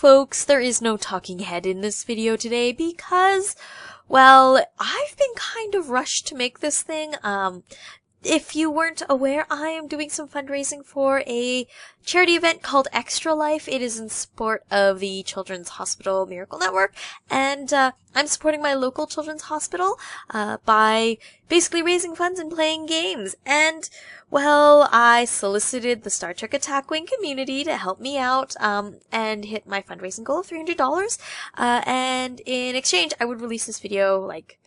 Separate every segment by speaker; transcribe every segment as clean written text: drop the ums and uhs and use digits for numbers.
Speaker 1: folks, there is no talking head in this video today because, well, I've been kind of rushed to make this thing. If you weren't aware, I am doing some fundraising for a charity event called Extra Life. It is in support of the Children's Hospital Miracle Network, and I'm supporting my local children's hospital by basically raising funds and playing games. And, well, I solicited the Star Trek Attack Wing community to help me out and hit my fundraising goal of $300. And in exchange, I would release this video, like,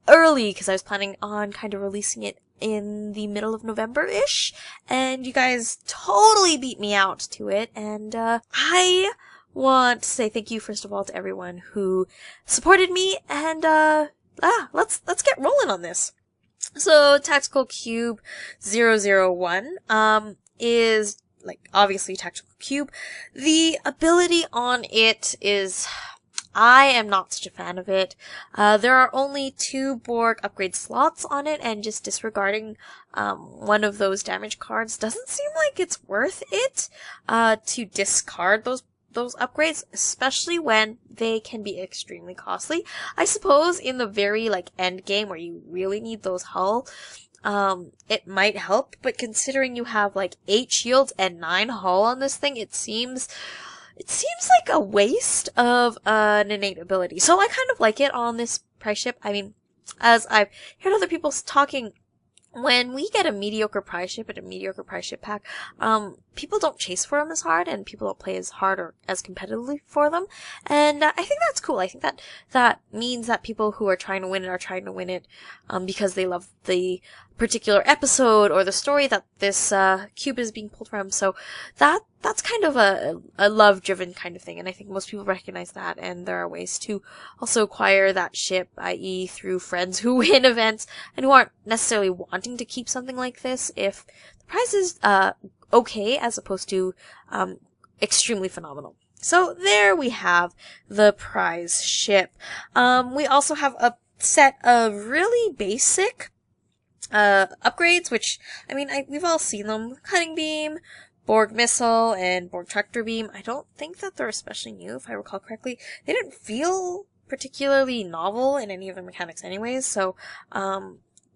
Speaker 1: early, because I was planning on kind of releasing it in the middle of November-ish, and you guys totally beat me out to it, and I want to say thank you first of all to everyone who supported me, and let's get rolling on this. So Tactical Cube 001 is, like, obviously Tactical Cube. The ability on it is, I am not such a fan of it. There are only 2 Borg upgrade slots on it, and just disregarding one of those damage cards doesn't seem like it's worth it to discard those upgrades, especially when they can be extremely costly. I suppose in the very, like, end game where you really need those hull, it might help, but considering you have, like, 8 shields and 9 hull on this thing, it seems like a waste of an innate ability. So I kind of like it on this price ship. I mean, as I've heard other people talking, when we get a mediocre prize ship and a mediocre prize ship pack, people don't chase for them as hard, and people don't play as hard or as competitively for them. And I think that's cool. I think that means that people who are trying to win it are trying to win it because they love the particular episode or the story that this cube is being pulled from. So that's kind of a love-driven kind of thing, and I think most people recognize that, and there are ways to also acquire that ship, i.e. through friends who win events and who aren't necessarily wanting to keep something like this if the prize is okay as opposed to extremely phenomenal. So there we have the prize ship. We also have a set of really basic upgrades, which, I mean, we've all seen them. Cutting beam, Borg missile, and Borg tractor beam. I don't think that they're especially new, if I recall correctly. They didn't feel particularly novel in any of their mechanics anyways, so,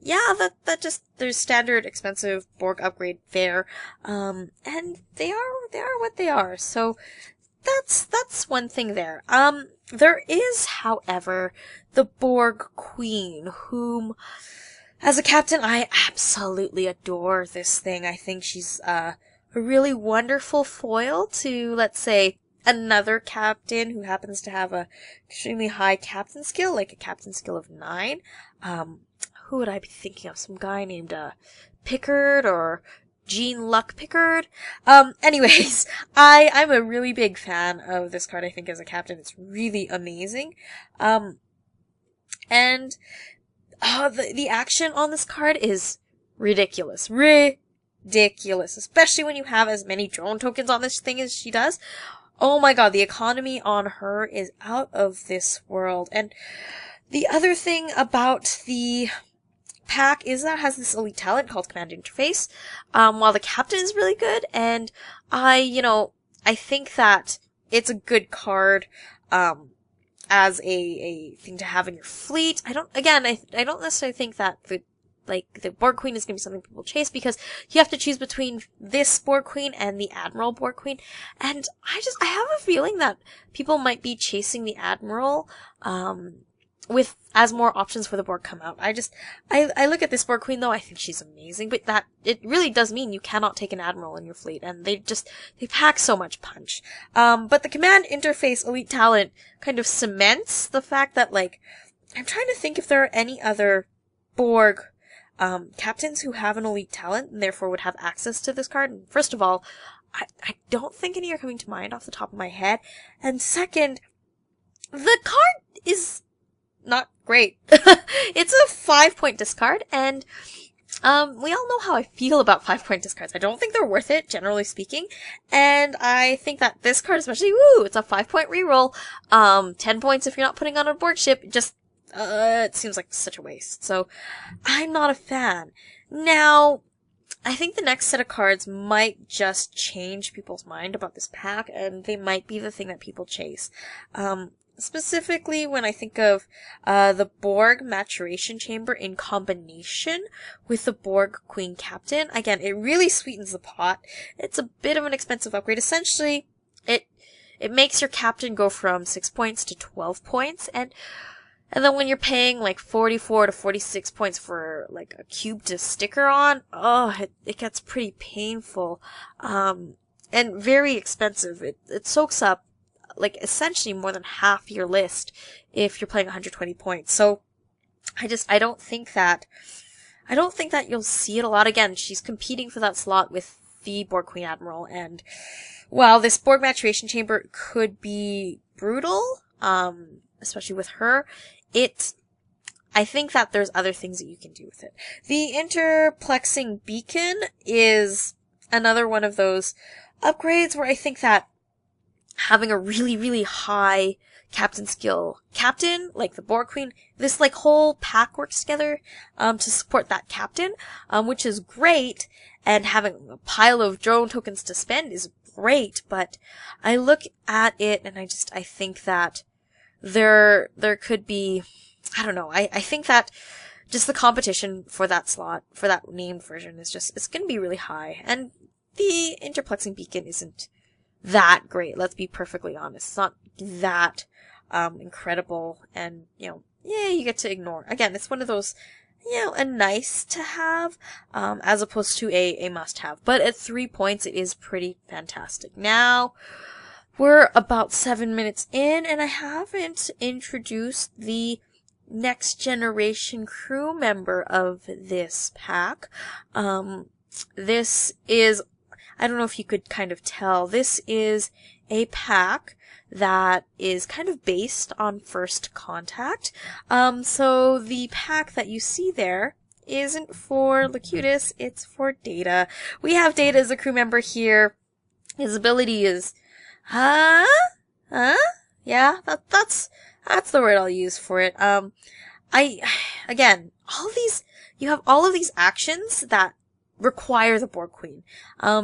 Speaker 1: yeah, that just, there's standard expensive Borg upgrade fare, and they are what they are, so that's one thing there. There is, however, the Borg Queen, whom, as a captain, I absolutely adore this thing. I think she's, a really wonderful foil to, let's say, another captain who happens to have a extremely high captain skill, like a captain skill of 9. Who would I be thinking of? Some guy named, Pickard, or Gene Luck Pickard? Anyways, I'm a really big fan of this card, I think, as a captain. It's really amazing. And the action on this card is ridiculous. Ridiculous. Especially when you have as many drone tokens on this thing as she does. Oh my god, the economy on her is out of this world. And the other thing about the pack is that it has this elite talent called Command Interface, while the captain is really good, and I think that it's a good card, as a thing to have in your fleet. I don't necessarily think that the Borg Queen is going to be something people chase, because you have to choose between this Borg Queen and the Admiral Borg Queen, and I have a feeling that people might be chasing the Admiral, with as more options for the Borg come out. I look at this Borg Queen though, I think she's amazing, but that, it really does mean you cannot take an Admiral in your fleet, and they pack so much punch. But the Command Interface Elite Talent kind of cements the fact that, like, I'm trying to think if there are any other Borg captains who have an elite talent and therefore would have access to this card. And first of all, I don't think any are coming to mind off the top of my head. And second, the card is not great. It's a 5-point discard, and we all know how I feel about 5-point discards. I don't think they're worth it, generally speaking, and I think that this card especially, it's a 5-point reroll. 10 points if you're not putting on a board ship. It seems like such a waste. So, I'm not a fan. Now, I think the next set of cards might just change people's mind about this pack, and they might be the thing that people chase. Specifically when I think of the Borg Maturation Chamber in combination with the Borg Queen Captain. Again, it really sweetens the pot. It's a bit of an expensive upgrade. Essentially, it makes your captain go from 6 points to 12 points, and then when you're paying like 44 to 46 points for like a cube to sticker on, it gets pretty painful, and very expensive. It soaks up like essentially more than half your list if you're playing 120 points. So I don't think that you'll see it a lot. Again, she's competing for that slot with the Borg Queen Admiral, and while this Borg Maturation Chamber could be brutal, especially with her, I think that there's other things that you can do with it. The Interplexing Beacon is another one of those upgrades where I think that having a really, really high captain skill captain, like the Borg Queen, this like whole pack works together to support that captain, which is great, and having a pile of drone tokens to spend is great, but I look at it and I think that there could be, I don't know, I think that just the competition for that slot, for that named version is it's gonna be really high, and the Interplexing Beacon isn't that great, let's be perfectly honest. It's not that incredible, and you get to ignore. Again, it's one of those, a nice to have, as opposed to a must have. But at 3 points, it is pretty fantastic. Now, we're about 7 minutes in, and I haven't introduced the next generation crew member of this pack. This is, I don't know if you could kind of tell, this is a pack that is kind of based on First Contact. So the pack that you see there isn't for Locutus, it's for Data. We have Data as a crew member here. His ability is, yeah, that's the word I'll use for it. Again, you have all of these actions that require the Borg Queen.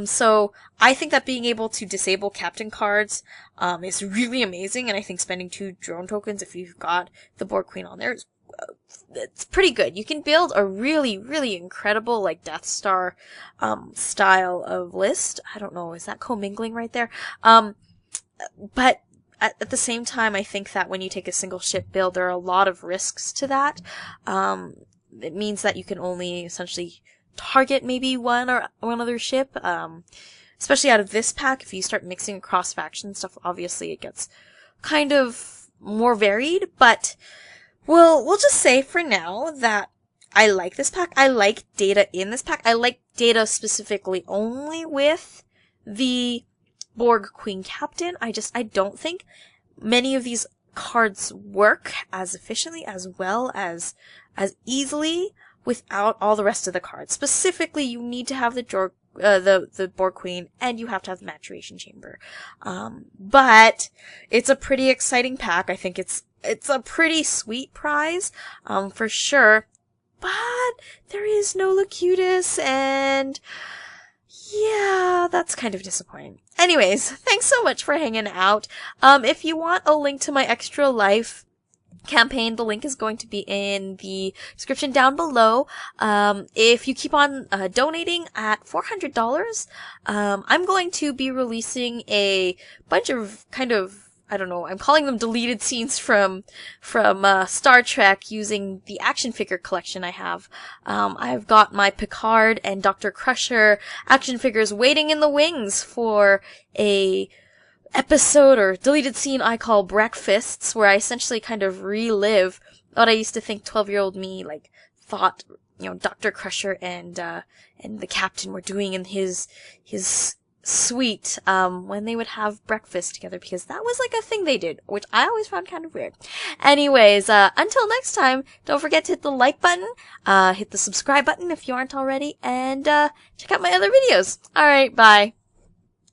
Speaker 1: So I think that being able to disable captain cards, is really amazing, and I think spending 2 drone tokens if you've got the Borg Queen on there is, it's pretty good. You can build a really, really incredible, like, Death Star, style of list. I don't know, is that commingling right there? But at the same time, I think that when you take a single ship build, there are a lot of risks to that. It means that you can only essentially target maybe one other ship, especially out of this pack. If you start mixing across faction stuff, obviously it gets kind of more varied, but we'll just say for now that I like this pack. I like Data in this pack. I like Data specifically only with the Borg Queen Captain. I don't think many of these cards work as efficiently, as well as easily without all the rest of the cards. Specifically, you need to have the Borg Queen, and you have to have the Maturation Chamber. But it's a pretty exciting pack. I think it's a pretty sweet prize, for sure. But there is no Locutus, and yeah, that's kind of disappointing. Anyways, thanks so much for hanging out. If you want a link to my Extra Life campaign, the link is going to be in the description down below. If you keep on donating at $400, I'm going to be releasing a bunch of kind of, I don't know, I'm calling them deleted scenes from Star Trek using the action figure collection I have. I've got my Picard and Dr. Crusher action figures waiting in the wings for a episode or deleted scene I call Breakfasts, where I essentially kind of relive what I used to think 12-year-old me thought, Dr. Crusher and the captain were doing in his suite, when they would have breakfast together, because that was like a thing they did, which I always found kind of weird. Anyways, until next time, don't forget to hit the like button, hit the subscribe button if you aren't already, and check out my other videos. Alright, bye.